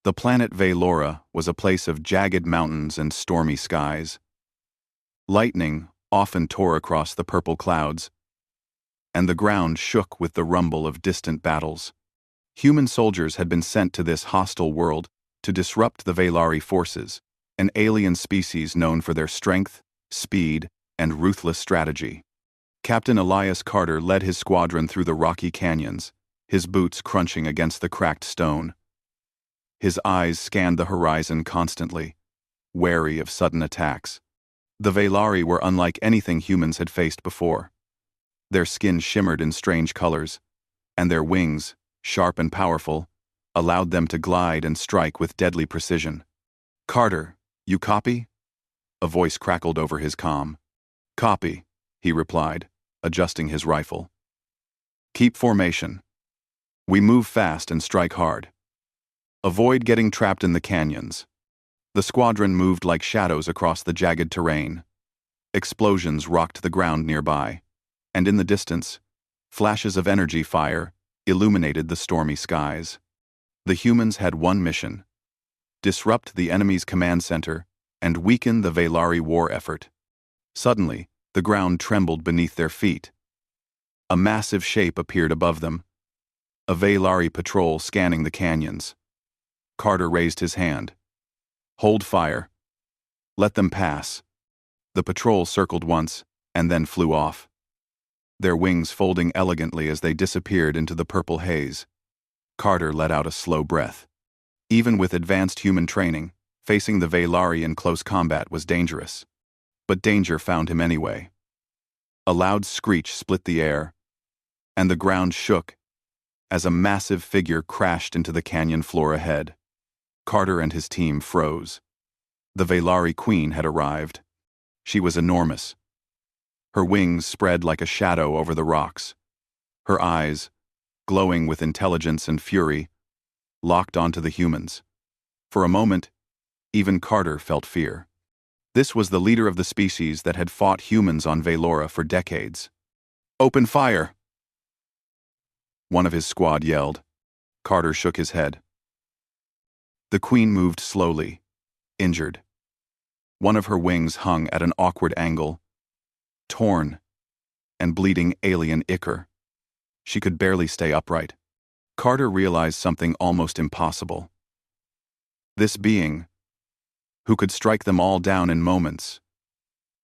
The planet Velora was a place of jagged mountains and stormy skies. Lightning often tore across the purple clouds, and the ground shook with the rumble of distant battles. Human soldiers had been sent to this hostile world to disrupt the Velari forces, an alien species known for their strength, speed, and ruthless strategy. Captain Elias Carter led his squadron through the rocky canyons, his boots crunching against the cracked stone. His eyes scanned the horizon constantly, wary of sudden attacks. The Velari were unlike anything humans had faced before. Their skin shimmered in strange colors, and their wings, sharp and powerful, allowed them to glide and strike with deadly precision. "Carter, you copy?" A voice crackled over his comm. "Copy," he replied, adjusting his rifle. "Keep formation. We move fast and strike hard. Avoid getting trapped in the canyons." The squadron moved like shadows across the jagged terrain. Explosions rocked the ground nearby, and in the distance, flashes of energy fire illuminated the stormy skies. The humans had one mission: disrupt the enemy's command center and weaken the Velari war effort. Suddenly, the ground trembled beneath their feet. A massive shape appeared above them, a Velari patrol scanning the canyons. Carter raised his hand. "Hold fire. Let them pass." The patrol circled once, and then flew off, their wings folding elegantly as they disappeared into the purple haze. Carter let out a slow breath. Even with advanced human training, facing the Velari in close combat was dangerous. But danger found him anyway. A loud screech split the air, and the ground shook as a massive figure crashed into the canyon floor ahead. Carter and his team froze. The Velari queen had arrived. She was enormous. Her wings spread like a shadow over the rocks. Her eyes, glowing with intelligence and fury, locked onto the humans. For a moment, even Carter felt fear. This was the leader of the species that had fought humans on Velora for decades. "Open fire!" one of his squad yelled. Carter shook his head. The queen moved slowly, injured. One of her wings hung at an awkward angle, torn and bleeding alien ichor. She could barely stay upright. Carter realized something almost impossible. This being, who could strike them all down in moments,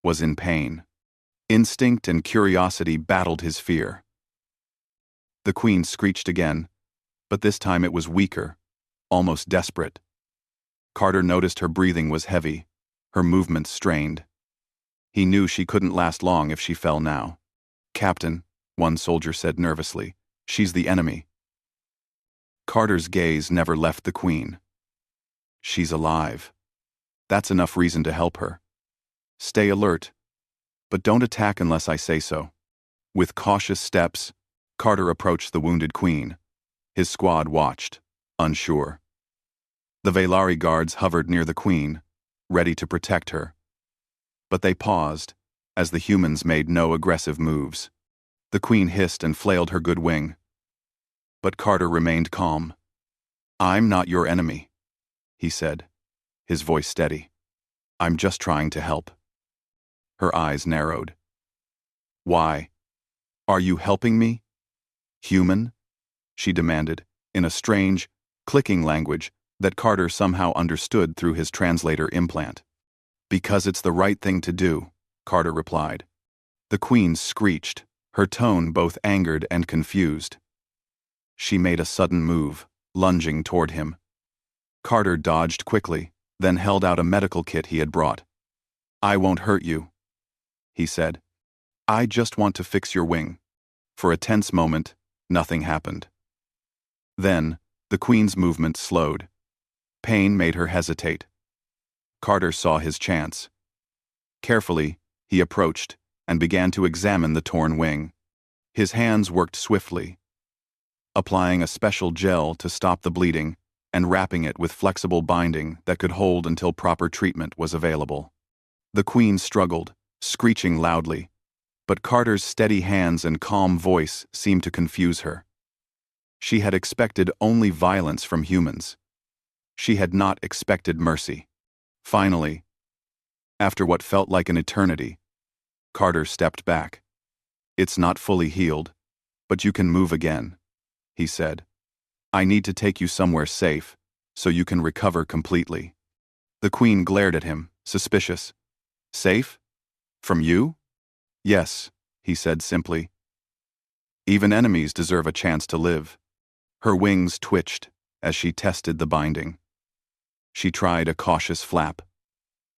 was in pain. Instinct and curiosity battled his fear. The queen screeched again, but this time it was weaker, almost desperate. Carter noticed her breathing was heavy, her movements strained. He knew she couldn't last long if she fell now. "Captain," one soldier said nervously, "she's the enemy." Carter's gaze never left the queen. "She's alive. That's enough reason to help her. Stay alert, but don't attack unless I say so." With cautious steps, Carter approached the wounded queen. His squad watched, unsure. The Velari guards hovered near the queen, ready to protect her. But they paused, as the humans made no aggressive moves. The queen hissed and flailed her good wing. But Carter remained calm. "I'm not your enemy," he said, his voice steady. "I'm just trying to help." Her eyes narrowed. "Why? Are you helping me? Human?" she demanded, in a strange, clicking language that Carter somehow understood through his translator implant. "Because it's the right thing to do," Carter replied. The queen screeched, her tone both angered and confused. She made a sudden move, lunging toward him. Carter dodged quickly, then held out a medical kit he had brought. "I won't hurt you," he said. "I just want to fix your wing." For a tense moment, nothing happened. Then, the queen's movement slowed. Pain made her hesitate. Carter saw his chance. Carefully, he approached and began to examine the torn wing. His hands worked swiftly, applying a special gel to stop the bleeding and wrapping it with flexible binding that could hold until proper treatment was available. The queen struggled, screeching loudly, but Carter's steady hands and calm voice seemed to confuse her. She had expected only violence from humans. She had not expected mercy. Finally, after what felt like an eternity, Carter stepped back. "It's not fully healed, but you can move again," he said. "I need to take you somewhere safe, so you can recover completely." The Queen glared at him, suspicious. "Safe? From you?" "Yes," he said simply. "Even enemies deserve a chance to live." Her wings twitched as she tested the binding. She tried a cautious flap.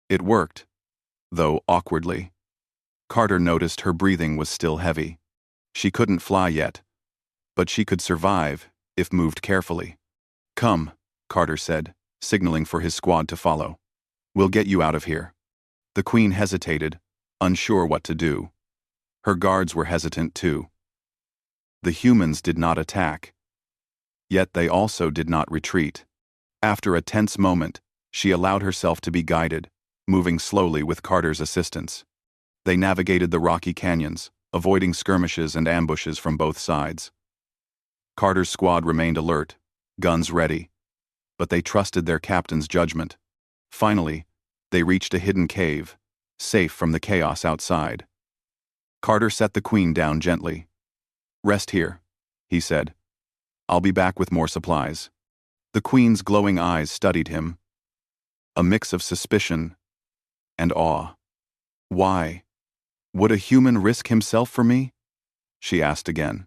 It worked, though awkwardly. Carter noticed her breathing was still heavy. She couldn't fly yet, but she could survive if moved carefully. "Come," Carter said, signaling for his squad to follow. "We'll get you out of here." The Queen hesitated, unsure what to do. Her guards were hesitant too. The humans did not attack. Yet they also did not retreat. After a tense moment, she allowed herself to be guided, moving slowly with Carter's assistance. They navigated the rocky canyons, avoiding skirmishes and ambushes from both sides. Carter's squad remained alert, guns ready, but they trusted their captain's judgment. Finally, they reached a hidden cave, safe from the chaos outside. Carter set the Queen down gently. "Rest here," he said. "I'll be back with more supplies." The Queen's glowing eyes studied him, a mix of suspicion and awe. "Why? Would a human risk himself for me?" she asked again.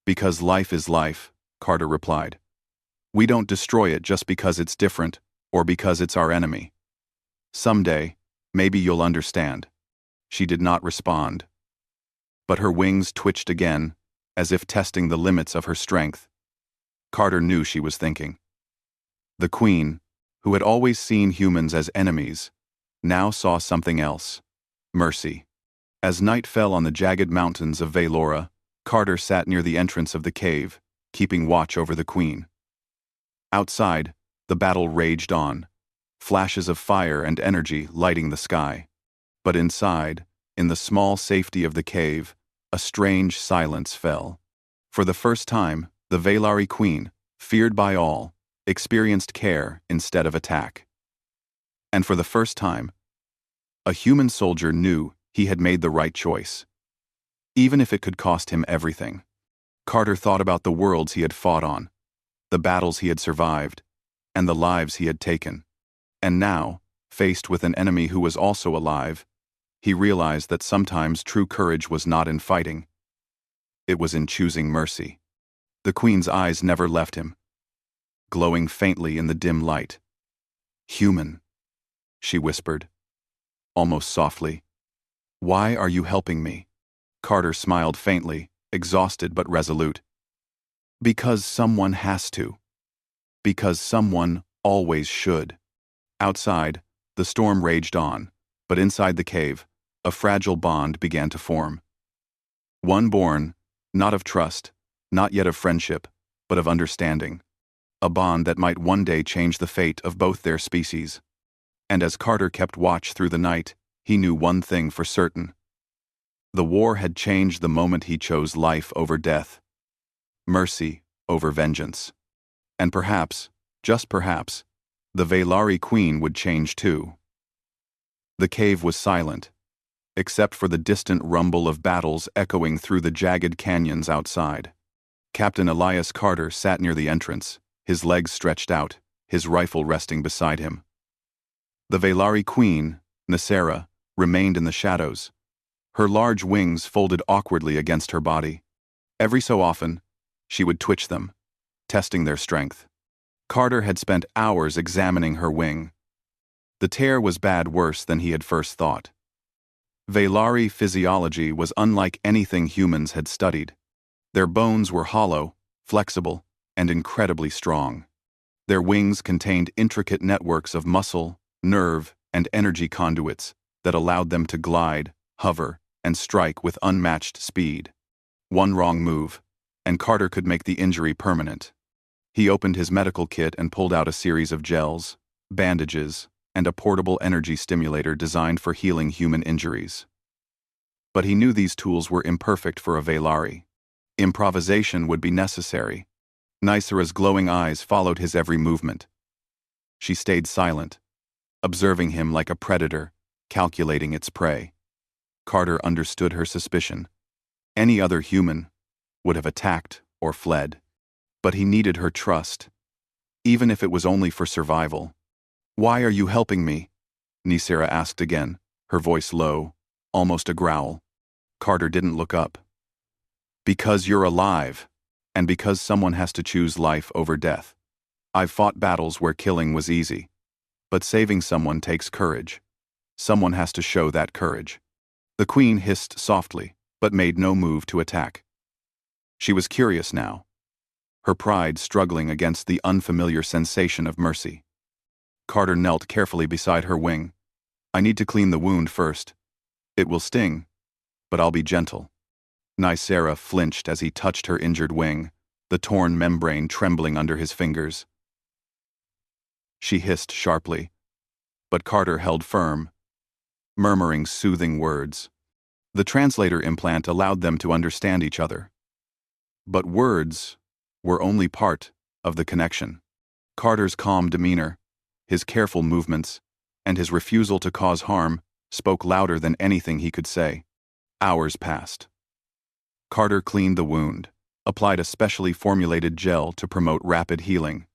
"Because life is life," Carter replied. "We don't destroy it just because it's different or because it's our enemy. Someday, maybe you'll understand." She did not respond, but her wings twitched again, as if testing the limits of her strength. Carter knew she was thinking. The Queen, who had always seen humans as enemies, now saw something else: mercy. As night fell on the jagged mountains of Velora, Carter sat near the entrance of the cave, keeping watch over the Queen. Outside, the battle raged on, flashes of fire and energy lighting the sky. But inside, in the small safety of the cave, a strange silence fell. For the first time, the Velari Queen, feared by all, experienced care instead of attack. And for the first time, a human soldier knew he had made the right choice, even if it could cost him everything. Carter thought about the worlds he had fought on, the battles he had survived, and the lives he had taken. And now, faced with an enemy who was also alive, he realized that sometimes true courage was not in fighting. It was in choosing mercy. The Queen's eyes never left him, glowing faintly in the dim light. "Human," she whispered, almost softly. "Why are you helping me?" Carter smiled faintly, exhausted but resolute. "Because someone has to. Because someone always should." Outside, the storm raged on, but inside the cave, a fragile bond began to form. One born, not of trust, not yet of friendship, but of understanding. A bond that might one day change the fate of both their species. And as Carter kept watch through the night, he knew one thing for certain. The war had changed the moment he chose life over death, mercy over vengeance. And perhaps, just perhaps, the Velari Queen would change too. The cave was silent, except for the distant rumble of battles echoing through the jagged canyons outside. Captain Elias Carter sat near the entrance, his legs stretched out, his rifle resting beside him. The Velari Queen, Nasera, remained in the shadows, her large wings folded awkwardly against her body. Every so often, she would twitch them, testing their strength. Carter had spent hours examining her wing. The tear was bad, worse than he had first thought. Velari physiology was unlike anything humans had studied. Their bones were hollow, flexible, and incredibly strong. Their wings contained intricate networks of muscle, nerve, and energy conduits that allowed them to glide, hover, and strike with unmatched speed. One wrong move, and Carter could make the injury permanent. He opened his medical kit and pulled out a series of gels, bandages, and a portable energy stimulator designed for healing human injuries. But he knew these tools were imperfect for a Velari. Improvisation would be necessary. Nicera's glowing eyes followed his every movement. She stayed silent, observing him like a predator, calculating its prey. Carter understood her suspicion. Any other human would have attacked or fled. But he needed her trust, even if it was only for survival. "Why are you helping me?" Novara asked again, her voice low, almost a growl. Carter didn't look up. "Because you're alive, and because someone has to choose life over death. I've fought battles where killing was easy, but saving someone takes courage. Someone has to show that courage." The queen hissed softly, but made no move to attack. She was curious now, her pride struggling against the unfamiliar sensation of mercy. Carter knelt carefully beside her wing. "I need to clean the wound first. It will sting, but I'll be gentle." Novara flinched as he touched her injured wing, the torn membrane trembling under his fingers. She hissed sharply, but Carter held firm, murmuring soothing words. The translator implant allowed them to understand each other. But words were only part of the connection. Carter's calm demeanor, his careful movements, and his refusal to cause harm spoke louder than anything he could say. Hours passed. Carter cleaned the wound, applied a specially formulated gel to promote rapid healing,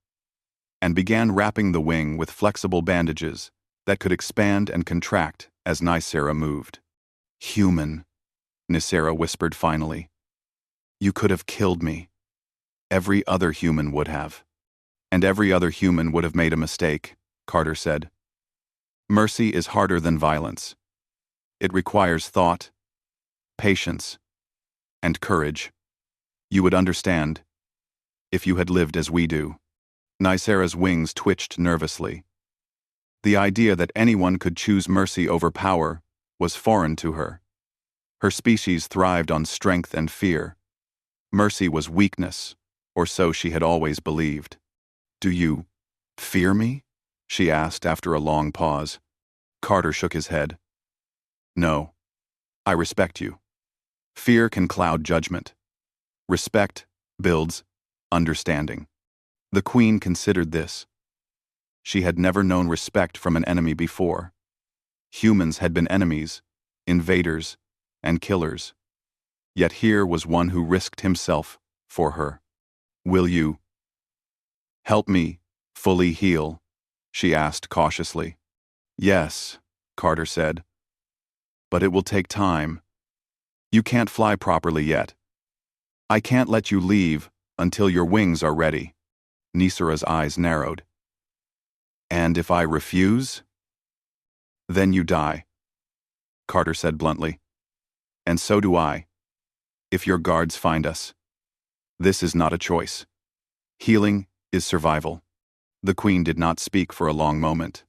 and began wrapping the wing with flexible bandages that could expand and contract as Novara moved. "Human," Novara whispered finally. "You could have killed me. Every other human would have. And every other human would have made a mistake," Carter said. "Mercy is harder than violence. It requires thought, patience, and courage. You would understand if you had lived as we do." Novara's wings twitched nervously. The idea that anyone could choose mercy over power was foreign to her. Her species thrived on strength and fear. Mercy was weakness, or so she had always believed. "Do you fear me?" she asked after a long pause. Carter shook his head. "No, I respect you. Fear can cloud judgment. Respect builds understanding." The queen considered this. She had never known respect from an enemy before. Humans had been enemies, invaders, and killers. Yet here was one who risked himself for her. "Will you help me fully heal?" she asked cautiously. "Yes," Carter said. "But it will take time. You can't fly properly yet. I can't let you leave until your wings are ready." Novara's eyes narrowed. "And if I refuse?" "Then you die," Carter said bluntly. "And so do I, if your guards find us. This is not a choice. Healing is survival." The queen did not speak for a long moment.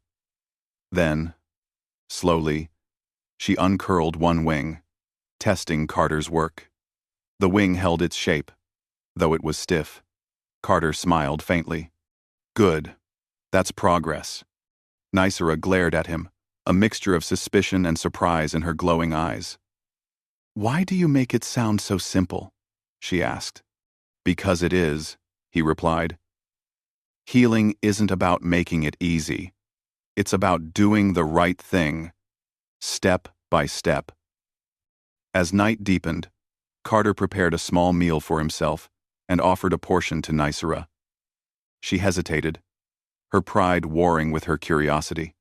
Then, slowly, she uncurled one wing, testing Carter's work. The wing held its shape, though it was stiff. Carter smiled faintly. "Good. That's progress." Novara glared at him, a mixture of suspicion and surprise in her glowing eyes. "Why do you make it sound so simple?" she asked. "Because it is," he replied. "Healing isn't about making it easy. It's about doing the right thing, step by step." As night deepened, Carter prepared a small meal for himself and offered a portion to Novara. She hesitated, her pride warring with her curiosity.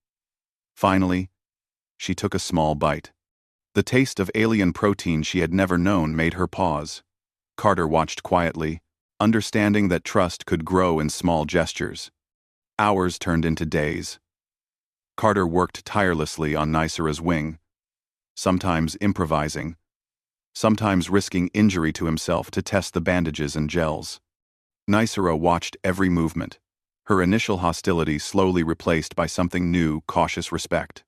Finally, she took a small bite. The taste of alien protein she had never known made her pause. Carter watched quietly, understanding that trust could grow in small gestures. Hours turned into days. Carter worked tirelessly on Novara's wing, sometimes improvising, sometimes risking injury to himself to test the bandages and gels. Novara watched every movement, her initial hostility slowly replaced by something new, cautious respect.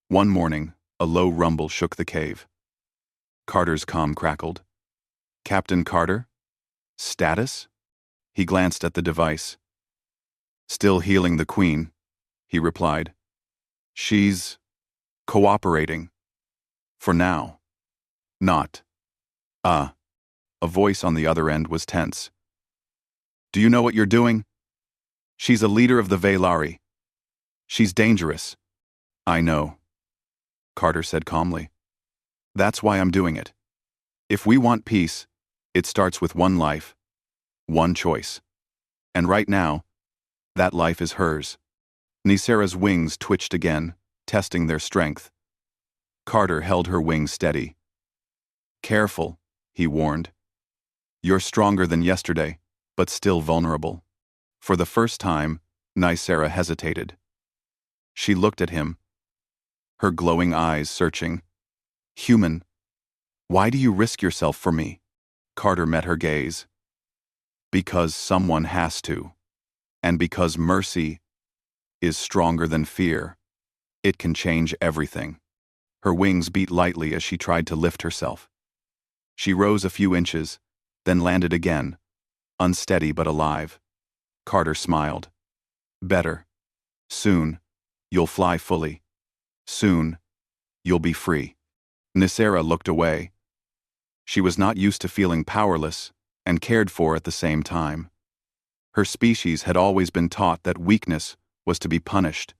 One morning, a low rumble shook the cave. Carter's comm crackled. "Captain Carter? Status?" He glanced at the device. "Still healing the queen," he replied. "She's cooperating. For now. Not. A voice on the other end was tense. "Do you know what you're doing? She's a leader of the Veilari, She's dangerous. I know, Carter said calmly. That's why I'm doing it. If we want peace, it starts with one life, one choice. And right now, that life is hers. Nicera's wings twitched again, testing their strength. Carter held her wings steady. Careful, he warned. You're stronger than yesterday, but still vulnerable. For the first time, Nicera hesitated. She looked at him, her glowing eyes searching. Human, why do you risk yourself for me? Carter met her gaze. Because someone has to. And because mercy is stronger than fear. It can change everything. Her wings beat lightly as she tried to lift herself. She rose a few inches, then landed again, unsteady but alive. Carter smiled. Better. Soon, you'll fly fully. Soon, you'll be free. Nicera looked away. She was not used to feeling powerless and cared for at the same time. Her species had always been taught that weakness was to be punished,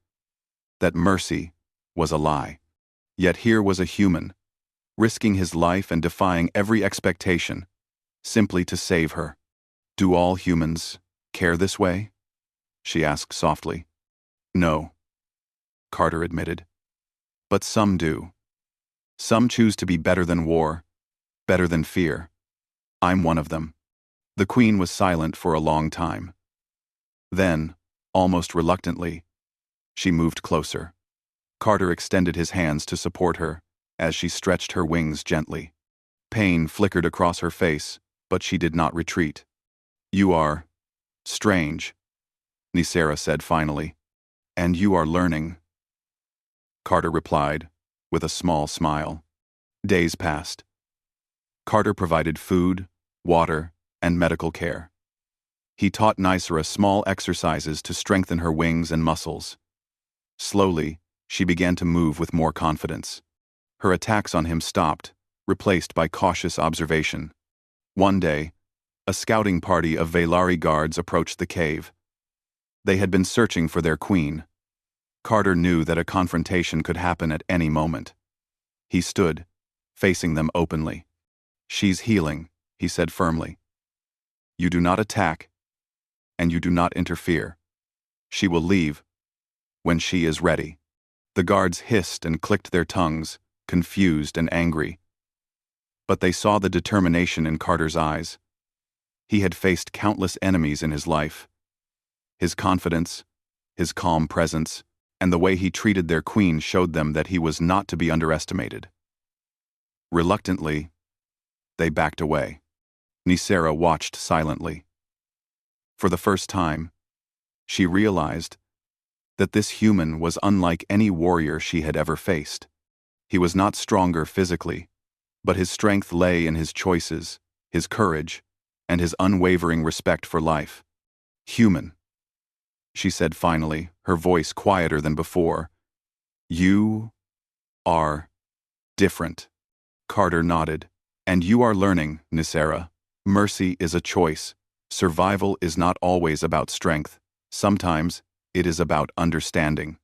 that mercy was a lie. Yet here was a human, risking his life and defying every expectation, simply to save her. Do all humans care this way? She asked softly. No, Carter admitted. But some do. Some choose to be better than war, better than fear. I'm one of them. The Queen was silent for a long time. Then, almost reluctantly, she moved closer. Carter extended his hands to support her as she stretched her wings gently. Pain flickered across her face, but she did not retreat. You are strange, Nicera said finally. And you are learning. Carter replied, with a small smile. Days passed. Carter provided food, water, and medical care. He taught Nicera small exercises to strengthen her wings and muscles. Slowly, she began to move with more confidence. Her attacks on him stopped, replaced by cautious observation. One day, a scouting party of Velari guards approached the cave. They had been searching for their queen. Carter knew that a confrontation could happen at any moment. He stood, facing them openly. She's healing, he said firmly. You do not attack, and you do not interfere. She will leave when she is ready. The guards hissed and clicked their tongues, confused and angry. But they saw the determination in Carter's eyes. He had faced countless enemies in his life. His confidence, his calm presence, and the way he treated their queen showed them that he was not to be underestimated. Reluctantly, they backed away. Nicera watched silently. For the first time, she realized that this human was unlike any warrior she had ever faced. He was not stronger physically, but his strength lay in his choices, his courage, and his unwavering respect for life. Human, she said finally, her voice quieter than before. You are different. Carter nodded. And you are learning, Nicera. Mercy is a choice. Survival is not always about strength. Sometimes, it is about understanding.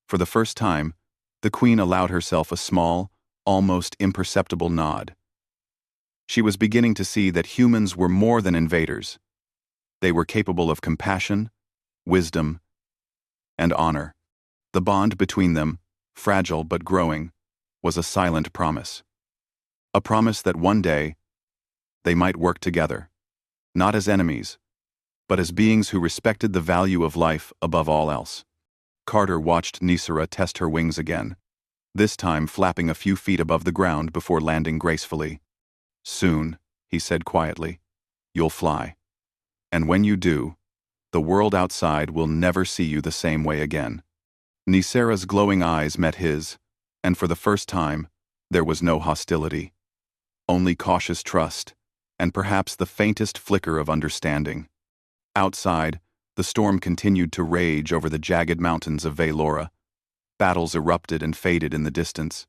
For the first time, the Queen allowed herself a small, almost imperceptible nod. She was beginning to see that humans were more than invaders. They were capable of compassion, wisdom, and honor. The bond between them, fragile but growing, was a silent promise. A promise that one day, they might work together, not as enemies, but as beings who respected the value of life above all else. Carter watched Nicera test her wings again, this time flapping a few feet above the ground before landing gracefully. Soon, he said quietly, you'll fly. And when you do, the world outside will never see you the same way again. Nicera's glowing eyes met his, and for the first time, there was no hostility. Only cautious trust, and perhaps the faintest flicker of understanding. Outside, the storm continued to rage over the jagged mountains of Velora. Battles erupted and faded in the distance.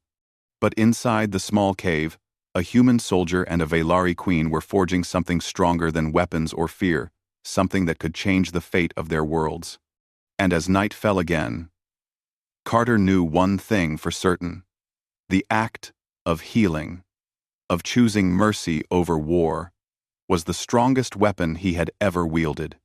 But inside the small cave, a human soldier and a Velari queen were forging something stronger than weapons or fear, something that could change the fate of their worlds. And as night fell again, Carter knew one thing for certain: the act of healing, of choosing mercy over war, was the strongest weapon he had ever wielded.